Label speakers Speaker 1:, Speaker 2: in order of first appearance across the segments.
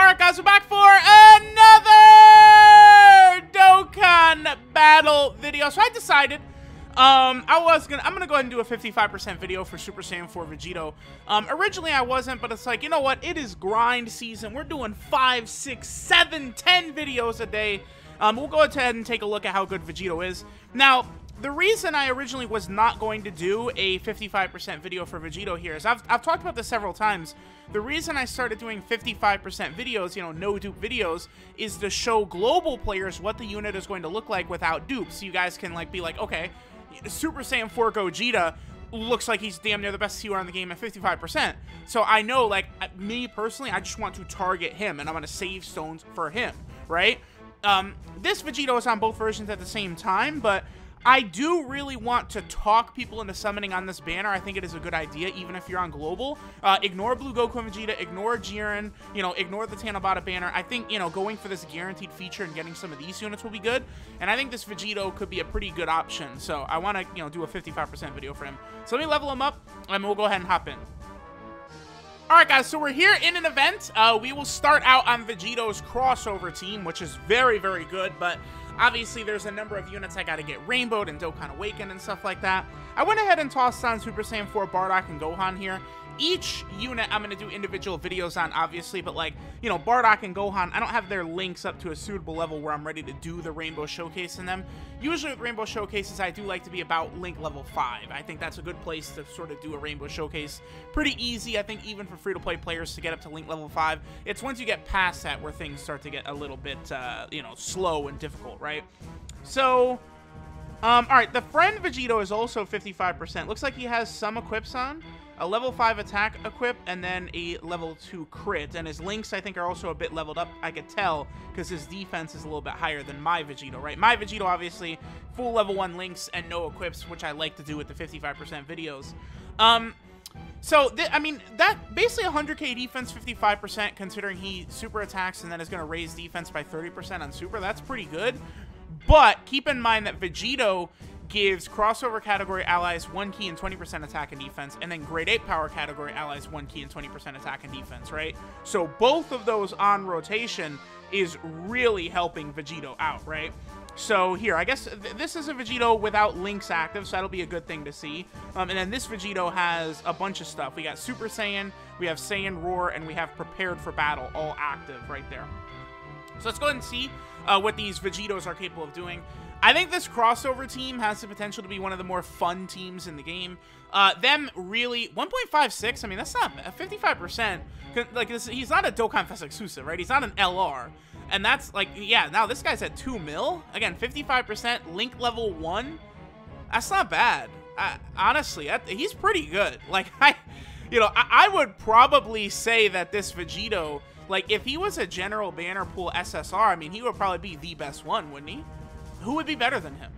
Speaker 1: Alright guys, we're back for another Dokkan Battle video. So I decided I'm gonna go ahead and do a 55% video for Super Saiyan 4 Vegito. Originally I wasn't, but it's like, you know what, it is grind season. We're doing 5, 6, 7, 10 videos a day. We'll go ahead and take a look at how good Vegito is. Now, the reason I originally was not going to do a 55% video for Vegito here is I've talked about this several times. The reason I started doing 55% videos, you know, no dupe videos, is to show global players what the unit is going to look like without dupes. So you guys can like be like, okay, Super Saiyan 4 Gogeta looks like he's damn near the best CR in the game at 55%. So I know, like, me personally, I just want to target him, and I'm going to save stones for him, right? This Vegito is on both versions at the same time, but I do really want to talk people into summoning on this banner. I think it is a good idea, even if you're on global. Ignore Blue Goku and Vegeta, ignore Jiren, you know, ignore the Tanabata banner. I think, you know, going for this guaranteed feature and getting some of these units will be good. And I think this Vegito could be a pretty good option. So I want to, you know, do a 55% video for him. So let me level him up, and we'll go ahead and hop in. Alright guys, so we're here in an event. We will start out on Vegito's crossover team, which is very, very good, but obviously there's a number of units I gotta get rainbowed and Dokkan Awakened and stuff like that. I went ahead and tossed on Super Saiyan 4 Bardock and Gohan here. Each unit I'm going to do individual videos on, obviously, but like, you know, Bardock and Gohan, I don't have their links up to a suitable level where I'm ready to do the Rainbow Showcase in them. Usually with Rainbow Showcases, I do like to be about link level 5. I think that's a good place to sort of do a Rainbow Showcase. Pretty easy, I think, even for free-to-play players to get up to link level 5. It's once you get past that where things start to get a little bit, you know, slow and difficult, right? So, alright, the friend Vegito is also 55%. Looks like he has some equips on. A level 5 attack equip, and then a level 2 crit. And his links, I think, are also a bit leveled up. I could tell, because his defense is a little bit higher than my Vegito, right? My Vegito, obviously, full level 1 links and no equips, which I like to do with the 55% videos. So, I mean, that basically 100k defense, 55%, considering he super attacks and then is going to raise defense by 30% on super. That's pretty good. But keep in mind that Vegito gives crossover category allies 1 key and 20% attack and defense, and then grade 8 power category allies 1 key and 20% attack and defense, right? So both of those on rotation is really helping Vegito out, right? So here, I guess this is a Vegito without links active, so that'll be a good thing to see. And then this Vegito has a bunch of stuff. We got Super Saiyan, we have Saiyan Roar, and we have Prepared for Battle all active right there. So let's go ahead and see what these Vegitos are capable of doing. I think this crossover team has the potential to be one of the more fun teams in the game. Them really 1.56. I mean, that's not 55%. Like he's not a Dokkan Fest exclusive, right? He's not an LR, and that's like, yeah. Now this guy's at 2 mil again, 55%, link level 1. That's not bad. Honestly, he's pretty good. Like I would probably say that this Vegito, like if he was a general banner pool SSR, I mean, he would probably be the best one, wouldn't he? Who would be better than him?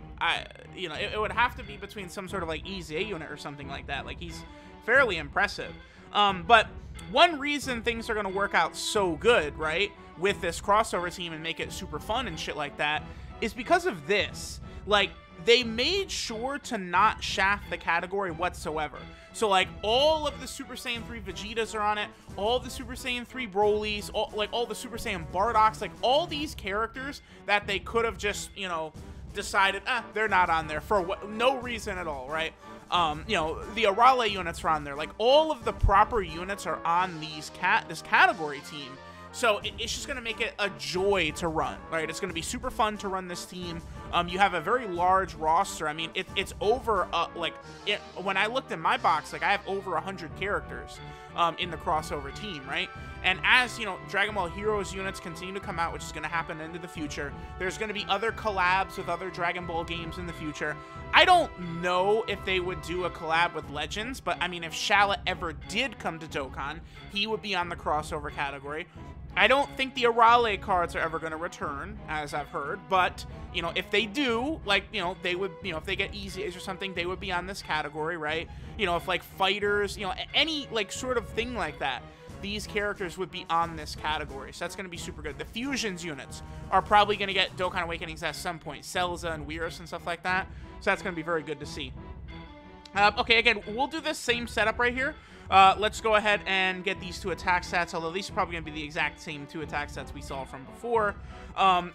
Speaker 1: You know, it would have to be between some sort of like EZA unit or something like that. Like he's fairly impressive. But one reason things are going to work out so good, right, with this crossover team and make it super fun and shit like that, is because of this. Like, they made sure to not shaft the category whatsoever. So, like, all of the Super Saiyan 3 Vegetas are on it, all the Super Saiyan 3 Brolys, all the Super Saiyan Bardocks, like, all these characters that they could have just, you know, decided, they're not on there for no reason at all, right? You know, the Arale units are on there. Like, all of the proper units are on this category team. So it's just going to make it a joy to run, right? It's going to be super fun to run this team. You have a very large roster. I mean, it's over, when I looked in my box, like I have over 100 characters in the crossover team, right? And as, you know, Dragon Ball Heroes units continue to come out, which is going to happen into the future, there's going to be other collabs with other Dragon Ball games in the future. I don't know if they would do a collab with Legends, but I mean, if Shala ever did come to Dokkan, he would be on the crossover category. I don't think the Arale cards are ever going to return, as I've heard, but, you know, if they do, like, you know, they would, you know, if they get EZAs or something, they would be on this category, right? You know, if, like, fighters, you know, any, like, sort of thing like that, these characters would be on this category, so that's going to be super good. The Fusions units are probably going to get Dokkan Awakenings at some point, Celza and Weirus and stuff like that, so that's going to be very good to see. Okay, again, we'll do this same setup right here. let's go ahead and get these 2 attack stats, although these are probably going to be the exact same 2 attack stats we saw from before.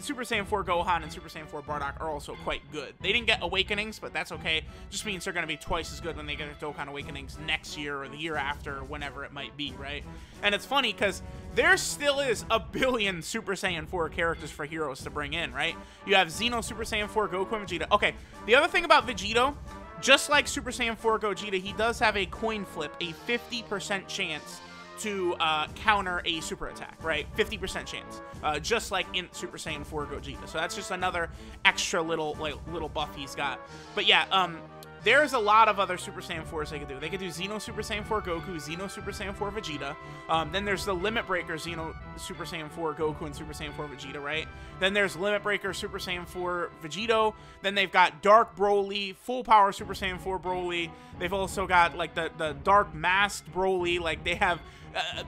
Speaker 1: Super Saiyan 4 Gohan and Super Saiyan 4 Bardock are also quite good. They didn't get Awakenings, but that's okay. Just means they're going to be twice as good when they get their Dokkan Awakenings next year or the year after, or whenever it might be, right? And it's funny because there still is a billion Super Saiyan 4 characters for heroes to bring in, right? You have Xeno, Super Saiyan 4, Goku, and Vegeta. Okay, the other thing about Vegito, just like Super Saiyan 4 Gogeta, he does have a coin flip, a 50% chance to counter a super attack, right? 50% chance, just like in Super Saiyan 4 Gogeta. So that's just another extra little buff he's got. But yeah, there's a lot of other Super Saiyan 4s they could do. They could do Xeno Super Saiyan 4 Goku, Xeno Super Saiyan 4 Vegeta. Then there's the Limit Breaker Xeno Super Saiyan 4 Goku and Super Saiyan 4 Vegeta, right? Then there's Limit Breaker Super Saiyan 4 Vegito. Then they've got Dark Broly, Full Power Super Saiyan 4 Broly. They've also got like the Dark Masked Broly. Like they have,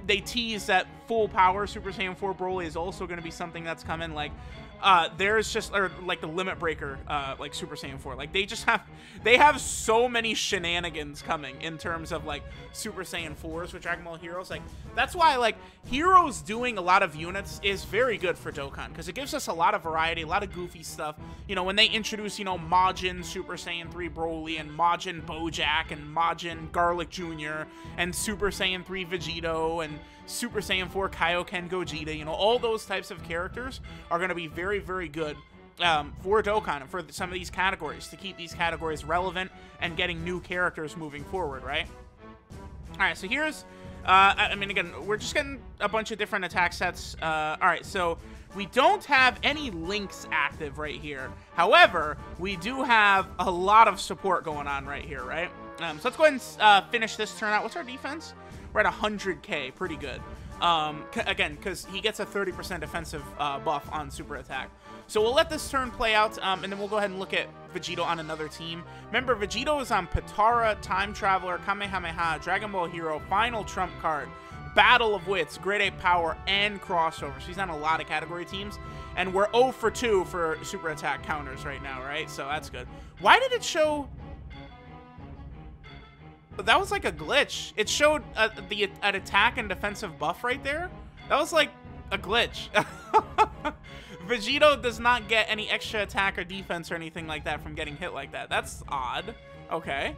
Speaker 1: they tease that Full Power Super Saiyan 4 Broly is also going to be something that's coming. Like, there's just, or like the Limit Breaker, like Super Saiyan 4. Like they have so many shenanigans coming in terms of like Super Saiyan 4s with Dragon Ball Heroes. Like that's why like Heroes doing a lot of units is very good for Dokkan, because it gives us a lot of variety, a lot of goofy stuff. You know, when they introduce, you know, Majin Super Saiyan 3 Broly and Majin Bojack and Majin Garlic Jr. and Super Saiyan 3 Vegito and Super Saiyan 4 Kaioken Gogeta, you know, all those types of characters are going to be very, very good for Dokkan and for some of these categories, to keep these categories relevant and getting new characters moving forward, right? All right, so here's, I mean, again, we're just getting a bunch of different attack sets. All right, so we don't have any links active right here. However, we do have a lot of support going on right here, right? So let's go ahead and finish this turn out. What's our defense? We're at 100k, pretty good. Again, because he gets a 30% defensive buff on super attack. So we'll let this turn play out, and then we'll go ahead and look at Vegito on another team. Remember, Vegito is on Potara, Time Traveler, Kamehameha, Dragon Ball Hero, Final Trump Card, Battle of Wits, Grade 8 Power, and Crossover. So he's on a lot of category teams. And we're 0 for 2 for super attack counters right now, right? So that's good. Why did it show... That was like a glitch. It showed an attack and defensive buff right there. That was like a glitch. Vegito does not get any extra attack or defense or anything like that from getting hit like that. That's odd. Okay.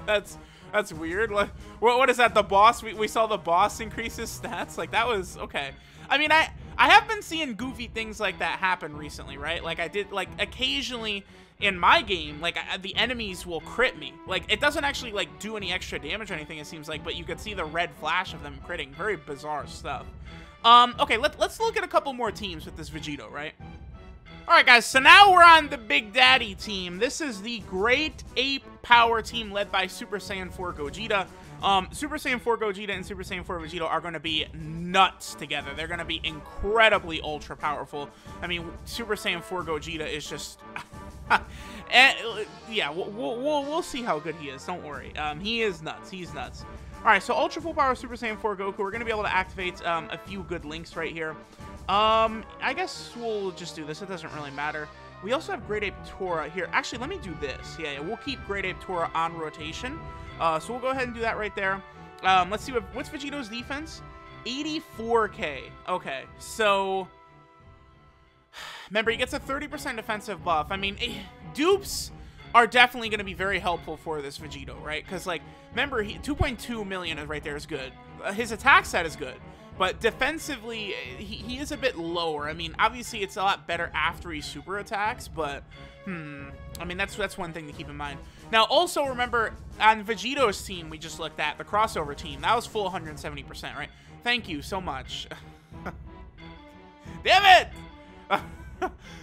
Speaker 1: That's weird. What is that? The boss? We saw the boss increase his stats? Like, that was... Okay. I mean, I have been seeing goofy things like that happen recently, right? Like, I did, like, occasionally... In my game, like, the enemies will crit me. Like, it doesn't actually, like, do any extra damage or anything, it seems like, but you could see the red flash of them critting. Very bizarre stuff. Okay, let's look at a couple more teams with this Vegito, right? Alright, guys, so now we're on the Big Daddy team. This is the Great Ape Power team led by Super Saiyan 4 Gogeta. Super Saiyan 4 Gogeta and Super Saiyan 4 Vegito are going to be nuts together. They're going to be incredibly ultra powerful. I mean, Super Saiyan 4 Gogeta is just... and, yeah, we'll see how good he is. Don't worry. He is nuts. He's nuts. All right, so Ultra Full Power Super Saiyan 4 Goku. We're going to be able to activate a few good links right here. I guess we'll just do this. It doesn't really matter. We also have Great Ape Tora here. Actually, let me do this. Yeah, we'll keep Great Ape Tora on rotation. So we'll go ahead and do that right there. Let's see what's Vegito's defense? 84k. Okay, so... Remember, he gets a 30% defensive buff. I mean, dupes are definitely going to be very helpful for this Vegito, right? Because, like, remember, 2.2 million right there is good. His attack set is good. But defensively, he is a bit lower. I mean, obviously, it's a lot better after he super attacks, but, I mean, that's one thing to keep in mind. Now, also, remember, on Vegito's team we just looked at, the crossover team, that was full 170%, right? Thank you so much. Damn it!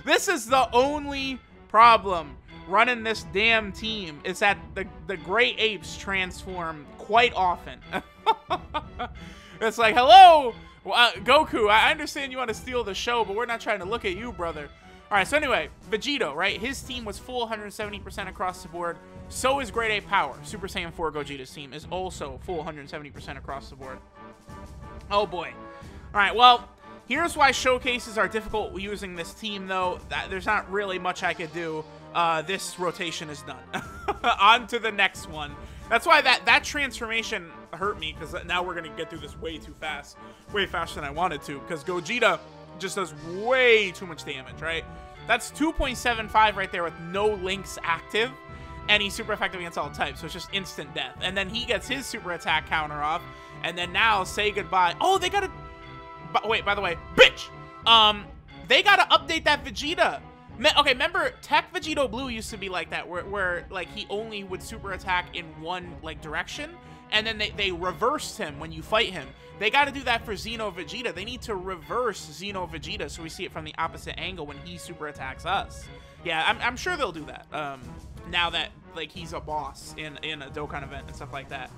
Speaker 1: This is the only problem running this damn team, is that the Great Apes transform quite often. It's like, hello, Goku, I understand you want to steal the show, but we're not trying to look at you, brother. All right, so anyway, Vegito, right? His team was full 170% across the board. So is Great Ape Power. Super Saiyan 4 Gogeta's team is also full 170% across the board. Oh, boy. All right, well... Here's why showcases are difficult using this team, though. There's not really much I could do. This rotation is done. On to the next one. That's why that transformation hurt me, because now we're going to get through this way too fast. Way faster than I wanted to, because Gogeta just does way too much damage, right? That's 2.75 right there with no links active, and he's super effective against all types, so it's just instant death. And then he gets his super attack counter off, and then now say goodbye. Oh, they gotta... Wait, by the way, bitch! They gotta update that Vegeta. Okay, remember, Tech Vegito Blue used to be like that, where like, he only would super attack in one, like, direction, and then they reversed him when you fight him. They got to do that for Xeno Vegeta. They need to reverse Xeno Vegeta so we see it from the opposite angle when he super attacks us. Yeah, I'm sure they'll do that, now that, like, he's a boss in a Dokkan event and stuff like that.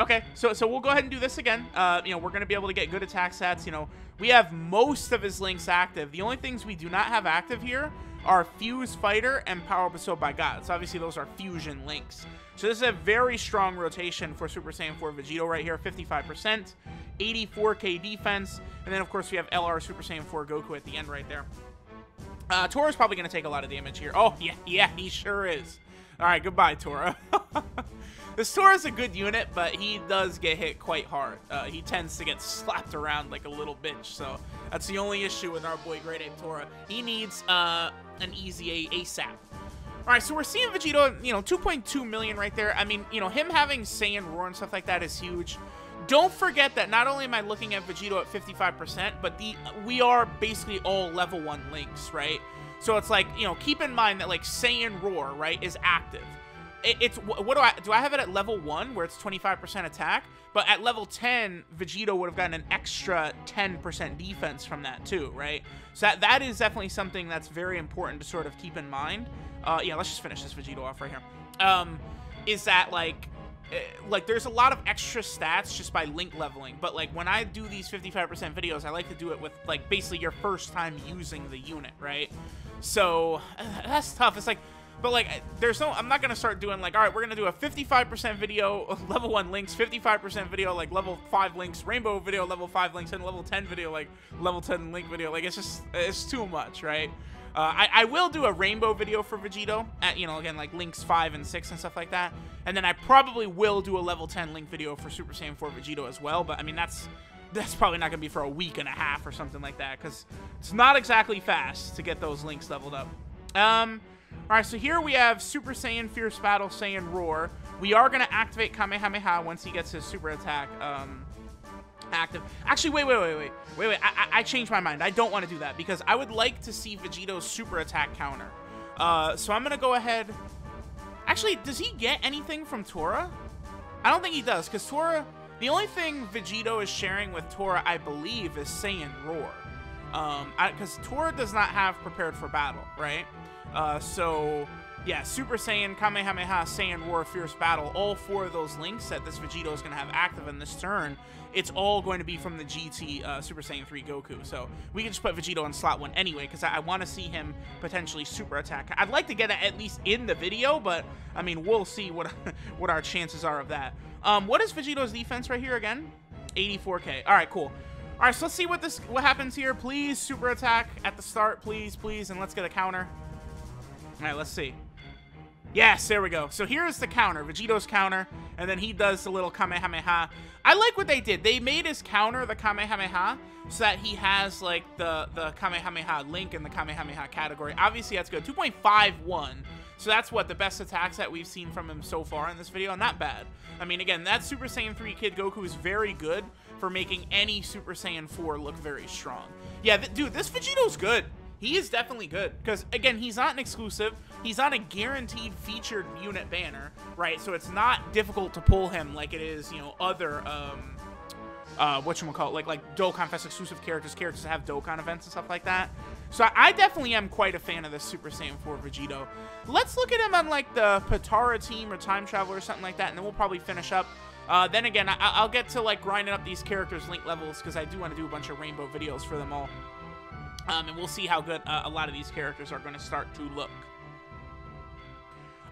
Speaker 1: Okay, so we'll go ahead and do this again. You know, we're going to be able to get good attack stats. You know, we have most of his links active. The only things we do not have active here are Fuse Fighter and Power Bestowed by God. So obviously those are fusion links. So this is a very strong rotation for Super Saiyan 4 Vegito right here. 55%, 84k defense, and then of course we have LR Super Saiyan 4 Goku at the end right there. Tora's probably going to take a lot of damage here. Oh, yeah, he sure is. All right, goodbye, Tora. This Tora's a good unit, but he does get hit quite hard. He tends to get slapped around like a little bitch, so that's the only issue with our boy Great Ape Tora. He needs an easy A ASAP. All right, so we're seeing Vegito, you know, 2.2 million right there. I mean, you know, him having Saiyan Roar and stuff like that is huge. Don't forget that not only am I looking at Vegito at 55%, but we are basically all level 1 links, right? So it's like, you know, keep in mind that like Saiyan Roar, right, is active. What do I have it at level 1 where it's 25% attack? But at level 10, Vegito would have gotten an extra 10% defense from that too, right? So that is definitely something that's very important to sort of keep in mind. Yeah, let's just finish this Vegito off right here. Is that like there's a lot of extra stats just by link leveling, but like when I do these 55% videos, I like to do it with like basically your first time using the unit, right? So that's tough. It's like, but like, I'm not going to start doing like, all right, we're going to do a 55% video, level 1 links, 55% video, like level 5 links, rainbow video, level 5 links, and level 10 video, like level 10 link video. Like, it's too much, right? I will do a rainbow video for Vegito at, you know, again, like links 5 and 6 and stuff like that. And then I probably will do a level 10 link video for Super Saiyan 4 Vegito as well. But I mean, that's probably not going to be for a week and a half or something like that, because it's not exactly fast to get those links leveled up. Alright, so here we have Super Saiyan Fierce Battle Saiyan Roar. We are going to activate Kamehameha once he gets his super attack active. Actually, wait. I changed my mind. I don't want to do that because I would like to see Vegito's super attack counter. So I'm going to go ahead. Actually, does he get anything from Tora? I don't think he does, because Tora, the only thing Vegito is sharing with Tora, I believe, is Saiyan Roar. Because Tora does not have Prepared for Battle, right? So, yeah, Super Saiyan, Kamehameha, Saiyan Roar, Fierce Battle, all 4 of those links that this Vegito is going to have active in this turn, it's all going to be from the GT Super Saiyan 3 Goku. So we can just put Vegito in slot 1 anyway, because I want to see him potentially super attack. I'd like to get it at least in the video, but, I mean, we'll see what our chances are of that. What is Vegito's defense right here again? 84k. All right, cool. All right, so let's see what happens here. Please, super attack at the start, please, and let's get a counter. All right, let's see. Yes, there we go. So here's the counter, Vegito's counter, and then he does the little Kamehameha. I like what they did. They made his counter the Kamehameha so that he has, like, the Kamehameha link in the Kamehameha category. Obviously, that's good. 2.51. So that's what the best attacks that we've seen from him so far in this video. Not bad. I mean, again, that Super Saiyan 3 Kid Goku is very good for making any Super Saiyan 4 look very strong. Yeah, dude, this Vegito's good. He is definitely good, because, again, he's not an exclusive. He's not a guaranteed featured unit banner, right? So it's not difficult to pull him like it is, you know, other, whatchamacallit, like Dokkan Fest exclusive characters that have Dokkan events and stuff like that. So I definitely am quite a fan of this Super Saiyan 4 Vegito. Let's look at him on, like, the Potara team or Time Traveler or something like that, and then we'll probably finish up. Then again, I'll get to, like, grinding up these characters' link levels, because I do want to do a bunch of rainbow videos for them all. And we'll see how good a lot of these characters are going to start to look.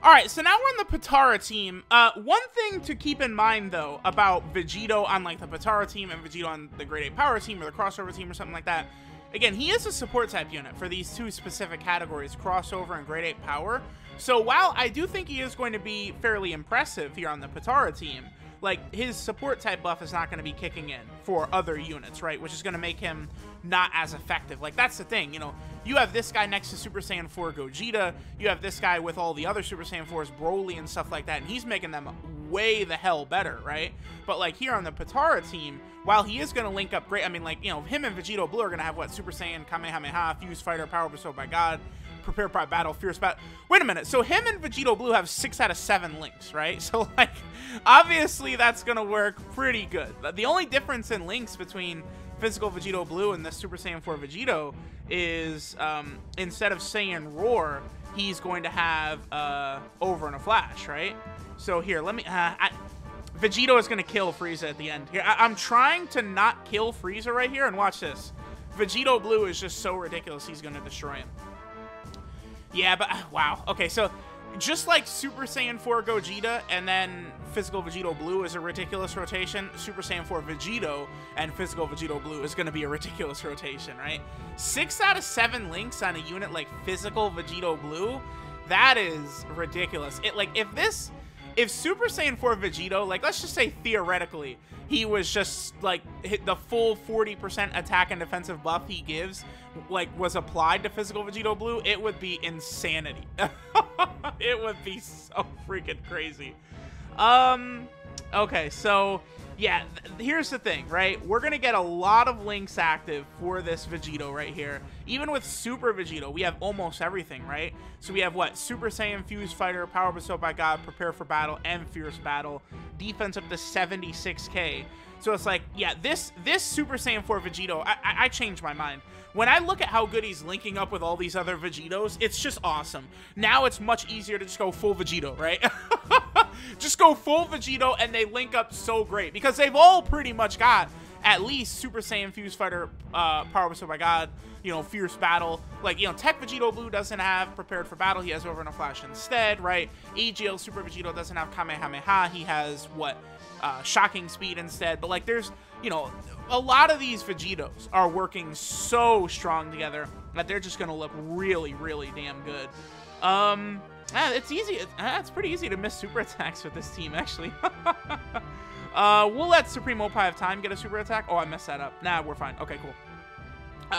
Speaker 1: Alright, so now we're on the Potara team. One thing to keep in mind, though, about Vegito on, like, the Potara team and Vegito on the Great Ape Power team or the Crossover team or something like that, again, he is a support type unit for these 2 specific categories, Crossover and Great Ape Power. So while I do think he is going to be fairly impressive here on the Potara team, like, his support type buff is not going to be kicking in for other units, right? Which is going to make him not as effective. Like, that's the thing, you know, you have this guy next to Super Saiyan 4 Gogeta, you have this guy with all the other Super Saiyan 4s, Broly and stuff like that, and he's making them way the hell better, right? But, like, here on the Potara team, while he is going to link up great, I mean, like, you know, him and Vegito Blue are going to have, what, Super Saiyan, Kamehameha, Fuse Fighter, Power Bestowed by God, Prepare by Battle, Fierce Battle. Wait a minute. So him and Vegito Blue have 6 out of 7 links, right? So, like, obviously that's going to work pretty good. The only difference in links between physical Vegito Blue and the Super Saiyan 4 Vegito is instead of Saiyan Roar, he's going to have Over and a Flash, right? So here, let me... Vegito is going to kill Frieza at the end. Here, I'm trying to not kill Frieza right here, and watch this. Vegito Blue is just so ridiculous, he's going to destroy him. Yeah, but, wow. Okay, so just like Super Saiyan 4 Gogeta and then Physical Vegito Blue is a ridiculous rotation, Super Saiyan 4 Vegito and Physical Vegito Blue is going to be a ridiculous rotation, right? 6 out of 7 links on a unit like Physical Vegito Blue, that is ridiculous. If Super Saiyan 4 Vegito, like, let's just say theoretically, he was just, like, the full 40% attack and defensive buff he gives, like, was applied to Physical Vegito Blue, it would be insanity. It would be so freaking crazy. Okay, so, yeah, here's the thing, right? We're going to get a lot of links active for this Vegito right here. Even with Super Vegito, we have almost everything, right? So we have, what? Super Saiyan, Fuse Fighter, Power Bestowed by God, Prepare for Battle, and Fierce Battle. Defense up to 76k. So it's like, yeah, this Super Saiyan 4 Vegito, I changed my mind. When I look at how good he's linking up with all these other Vegitos, it's just awesome. Now it's much easier to just go full Vegito, right? Just go full Vegito, and they link up so great. Because they've all pretty much got at least Super Saiyan, Fuse Fighter, Power Bestowed by God, you know, Fierce Battle. Like, you know, Tech Vegito Blue doesn't have Prepared for Battle. He has Over and a Flash instead, right? AGL Super Vegito doesn't have Kamehameha. He has, what, Shocking Speed instead. But, like, there's, you know, a lot of these Vegitos are working so strong together that they're just going to look really, really damn good. It's easy. It's pretty easy to miss super attacks with this team, actually. We'll let Supreme Opie of Time get a super attack. Oh, I messed that up. Nah, we're fine. Okay, cool.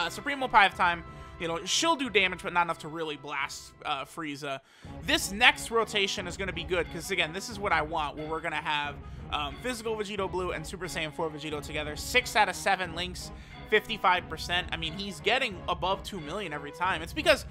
Speaker 1: Supreme Opie of Time, you know, she'll do damage, but not enough to really blast Frieza. This next rotation is going to be good, because, again, this is what I want, where we're going to have Physical Vegito Blue and Super Saiyan 4 Vegito together. 6 out of 7 links, 55%. I mean, he's getting above 2 million every time. It's because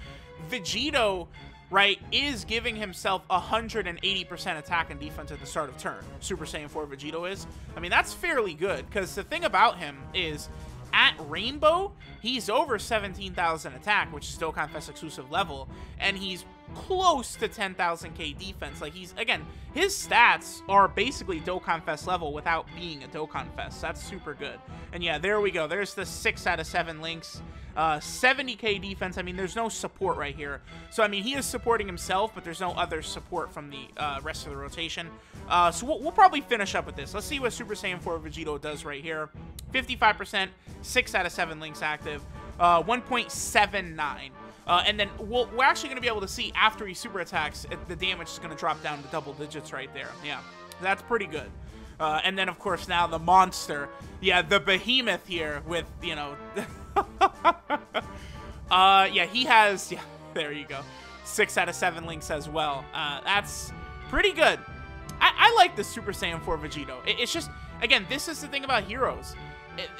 Speaker 1: Vegito, right, is giving himself 180% attack and defense at the start of turn. Super Saiyan 4 Vegito is. I mean, that's fairly good, because the thing about him is, at Rainbow, he's over 17,000 attack, which is Dokkan Fest exclusive level, and he's close to 10,000k defense. Like, he's, again, his stats are basically Dokkan Fest level without being a Dokkan Fest. That's super good. And yeah, there we go. There's the 6 out of 7 links. 70k defense. I mean, there's no support right here. So, I mean, he is supporting himself, but there's no other support from the rest of the rotation. So we'll probably finish up with this. Let's see what Super Saiyan 4 Vegito does right here. 55%, 6 out of 7 links active, 1.79. And then we're actually going to be able to see after he super attacks, the damage is going to drop down to double digits right there. Yeah, that's pretty good. And then, of course, now the monster. Yeah, the behemoth here with, you know... yeah, he has... Yeah, there you go. 6 out of 7 links as well. That's pretty good. I like the Super Saiyan 4 Vegito. It's just... Again, this is the thing about heroes.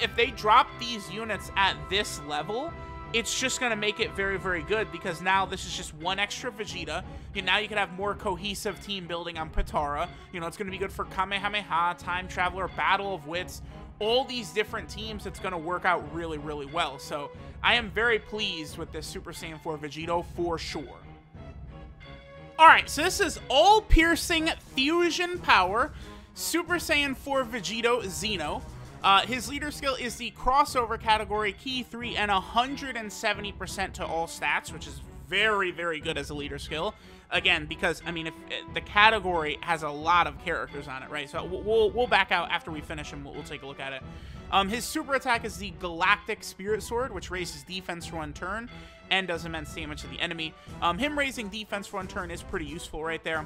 Speaker 1: If they drop these units at this level... It's just going to make it very, very good, because now this is just one extra Vegeta. Now you can have more cohesive team building on Potara. You know, it's going to be good for Kamehameha, Time Traveler, Battle of Wits, all these different teams. It's going to work out really, really well. So I am very pleased with this Super Saiyan 4 Vegito for sure. Alright, so this is all-piercing fusion power, Super Saiyan 4 Vegito Xeno. His leader skill is the crossover category, key 3, and 170% to all stats, which is very, very good as a leader skill. Again, because, I mean, if the category has a lot of characters on it, right? So we'll back out after we finish and we'll take a look at it. His super attack is the Galactic Spirit Sword, which raises defense for 1 turn and does immense damage to the enemy. Him raising defense for 1 turn is pretty useful right there.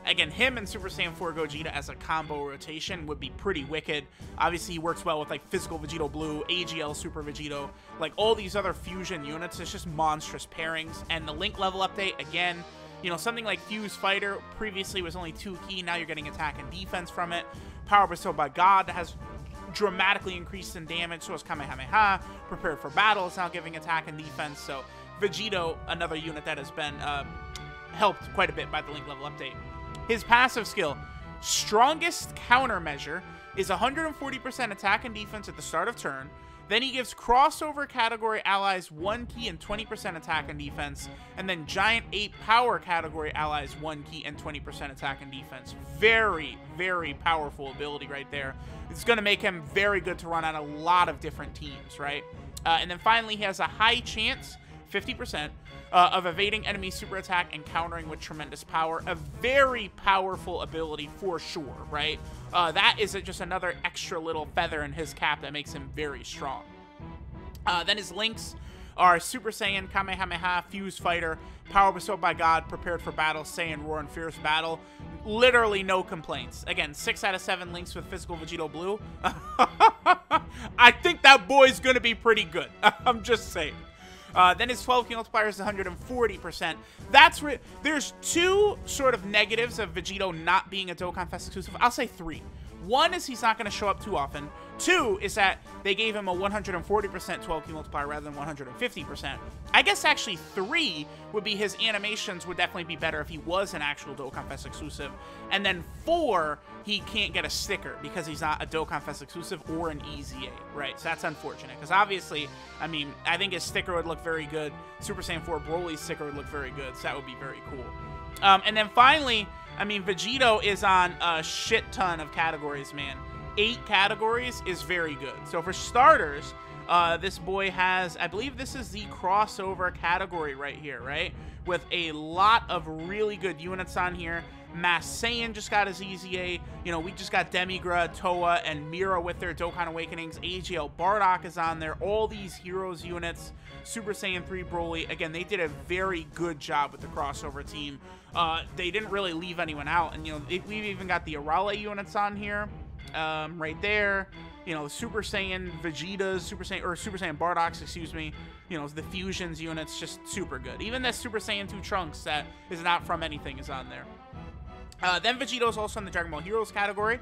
Speaker 1: Again, him and Super Saiyan 4 Gogeta as a combo rotation would be pretty wicked. Obviously, he works well with like Physical Vegito Blue, AGL Super Vegito, like all these other fusion units. It's just monstrous pairings. And the Link level update, again, you know, something like Fuse Fighter previously was only 2 key. Now you're getting attack and defense from it. Power Bestowed by God has dramatically increased in damage, so is Kamehameha. Prepared for Battle is now giving attack and defense. So Vegito, another unit that has been helped quite a bit by the Link level update. His passive skill, Strongest Countermeasure, is 140% attack and defense at the start of turn. Then he gives crossover category allies 1 key and 20% attack and defense. And then Giant Ape Power category allies 1 key and 20% attack and defense. Very, very powerful ability right there. It's going to make him very good to run on a lot of different teams, right? And then finally, he has a high chance, 50%, of evading enemy super attack and countering with tremendous power. A very powerful ability for sure, right? That is just another extra little feather in his cap that makes him very strong. Then his links are Super Saiyan, Kamehameha, Fuse Fighter, Power Bestowed by God, Prepared for Battle, Saiyan Roar, and Fierce Battle. Literally no complaints. Again, 6 out of 7 links with Physical Vegito Blue. I think that boy's gonna be pretty good. I'm just saying. Then his 12 key multiplier is 140%. That's where there's 2 sort of negatives of Vegito not being a Dokkan Fest exclusive. I'll say 3. 1 is he's not going to show up too often. 2 is that they gave him a 140% 12 key multiplier rather than 150%. I guess actually 3 would be his animations would definitely be better if he was an actual Dokkan Fest exclusive. And then 4, he can't get a sticker because he's not a Dokkan Fest exclusive or an EZA, right? So that's unfortunate because obviously, I mean, I think his sticker would look very good. Super Saiyan 4 Broly's sticker would look very good, so that would be very cool. And then finally, I mean, Vegito is on a shit ton of categories, man. 8 categories is very good. So for starters, this boy has, I believe this is the crossover category right here, right? With a lot of really good units on here. Mass Saiyan just got his EZA. You know, we just got Demigra, Toa, and Mira with their Dokkan Awakenings. AGL Bardock is on there. All these Heroes units. Super Saiyan 3 Broly. Again, they did a very good job with the crossover team. They didn't really leave anyone out. And, you know, we've even got the Arale units on here. Right there. You know, Super Saiyan Vegetas, Super Saiyan Bardocks, excuse me. You know, the Fusions units, just super good. Even this Super Saiyan 2 Trunks that is not from anything is on there. Then Vegito's also in the Dragon Ball Heroes category,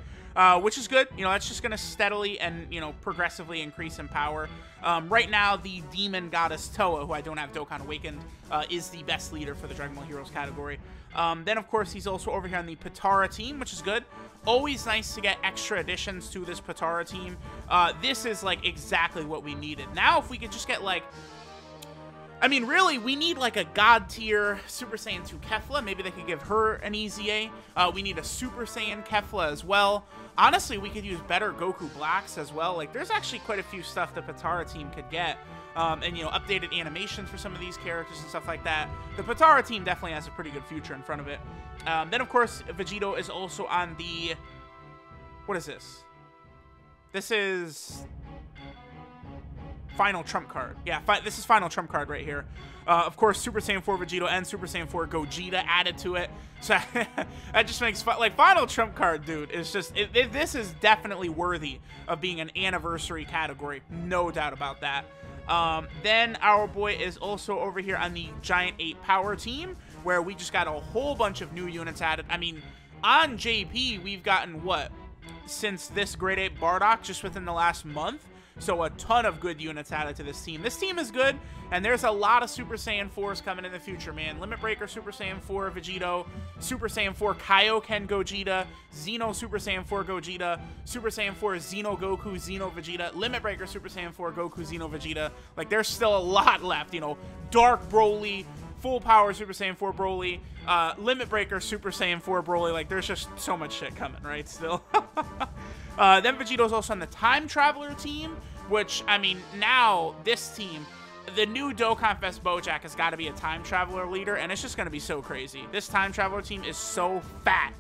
Speaker 1: which is good. You know, that's just going to steadily and, you know, progressively increase in power. Right now, the Demon Goddess Toa, who I don't have Dokkan Awakened, is the best leader for the Dragon Ball Heroes category. Then, of course, he's also over here on the Potara team, which is good. Always nice to get extra additions to this Potara team. This is, like, exactly what we needed. Now, if we could just get, like... I mean, really, we need, like, a God-tier Super Saiyan 2 Kefla. Maybe they could give her an EZA. We need a Super Saiyan Kefla as well. Honestly, we could use better Goku Blacks as well. Like, there's actually quite a few stuff the Potara team could get. And, you know, updated animations for some of these characters and stuff like that. The Potara team definitely has a pretty good future in front of it. Then, of course, Vegito is also on the... What is this? This is... Final Trump card. Yeah, this is Final Trump card right here. Of course, Super Saiyan 4 Vegito and Super Saiyan 4 Gogeta added to it. So that just makes like Final Trump card, dude. It's just this is definitely worthy of being an anniversary category, no doubt about that. Then our boy is also over here on the Giant 8 Power team, where we just got a whole bunch of new units added. I mean, on JP, we've gotten what since this Grade 8 Bardock just within the last month. So a ton of good units added to this team. This team is good, and there's a lot of Super Saiyan 4s coming in the future, man. Limit Breaker Super Saiyan 4 Vegito, Super Saiyan 4 Kaioken Gogeta, Xeno Super Saiyan 4 Gogeta, Super Saiyan 4 Xeno Goku, Xeno Vegeta, Limit Breaker Super Saiyan 4 Goku, Xeno Vegeta. Like, there's still a lot left, you know. Dark Broly, Full Power Super Saiyan 4 Broly, Limit Breaker Super Saiyan 4 Broly. Like, there's just so much shit coming, right, still. Then Vegito's also on the Time Traveler team, which, I mean, now this team, the new Dokkan Fest Bojack has got to be a Time Traveler leader, and it's just going to be so crazy. This Time Traveler team is so fat.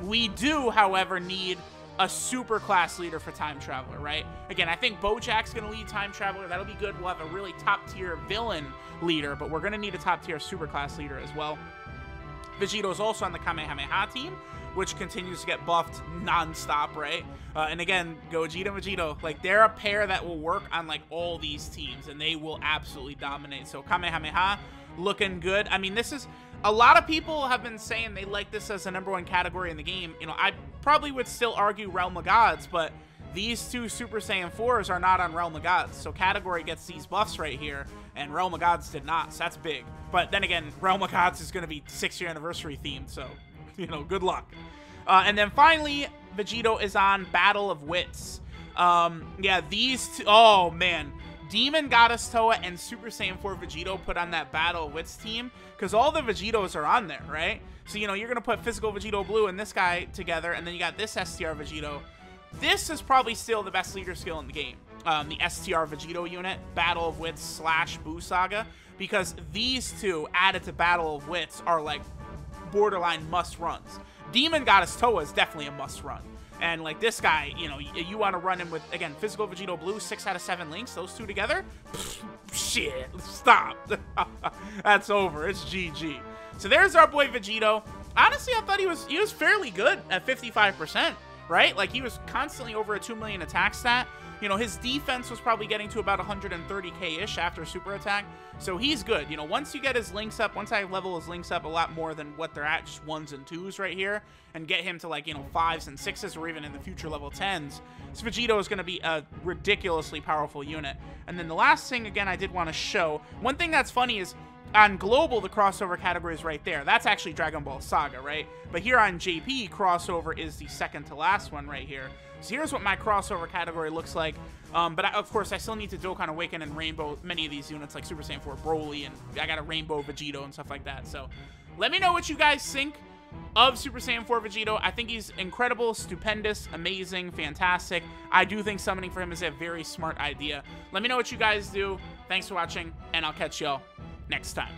Speaker 1: We do, however, need a super class leader for Time Traveler, right? Again, I think Bojack's going to lead Time Traveler. That'll be good. We'll have a really top-tier villain leader, but we're going to need a top-tier super class leader as well. Vegito's also on the Kamehameha team, which continues to get buffed non-stop, right? And again, Gogeta and Vegito, like, they're a pair that will work on, like, all these teams, and they will absolutely dominate. So Kamehameha looking good. I mean, this is... A lot of people have been saying they like this as the #1 category in the game. You know, I probably would still argue Realm of Gods, but these two Super Saiyan 4s are not on Realm of Gods. So category gets these buffs right here, and Realm of Gods did not. So that's big. But then again, Realm of Gods is going to be 6-year anniversary themed, so, you know, good luck. And then finally, Vegito is on Battle of Wits. Yeah, these two... Oh, man. Demon Goddess Toa and Super Saiyan 4 Vegito put on that Battle of Wits team, because all the Vegitos are on there, right? So, you know, you're going to put Physical Vegito Blue and this guy together, and then you got this STR Vegito. This is probably still the best leader skill in the game, the STR Vegito unit, Battle of Wits / Buu Saga, because these two added to Battle of Wits are, like, borderline must-runs. Demon Goddess Toa is definitely a must-run. And, like, this guy, you know, you want to run him with, again, Physical Vegito Blue, 6 out of 7 links. Those two together? Pfft, shit. Stop. That's over. It's GG. So there's our boy Vegito. Honestly, I thought he was fairly good at 55%, right? Like, he was constantly over a 2 million attack stat. You know, his defense was probably getting to about 130k-ish after super attack. So he's good. You know, once you get his links up, once I level his links up a lot more than what they're at, just 1s and 2s right here, and get him to, like, you know, 5s and 6s, or even in the future level 10s, this Vegito is going to be a ridiculously powerful unit. And then the last thing, again, I did want to show, one thing that's funny is, on Global, the crossover category is right there. That's actually Dragon Ball Saga, right? But here on JP, crossover is the second to last one right here. So here's what my crossover category looks like. But of course, I still need to Dokkan Awaken and Rainbow many of these units, like Super Saiyan 4 Broly, and I got a Rainbow Vegito and stuff like that. So let me know what you guys think of Super Saiyan 4 Vegito. I think he's incredible, stupendous, amazing, fantastic. I do think summoning for him is a very smart idea. Let me know what you guys do. Thanks for watching, and I'll catch y'all next time.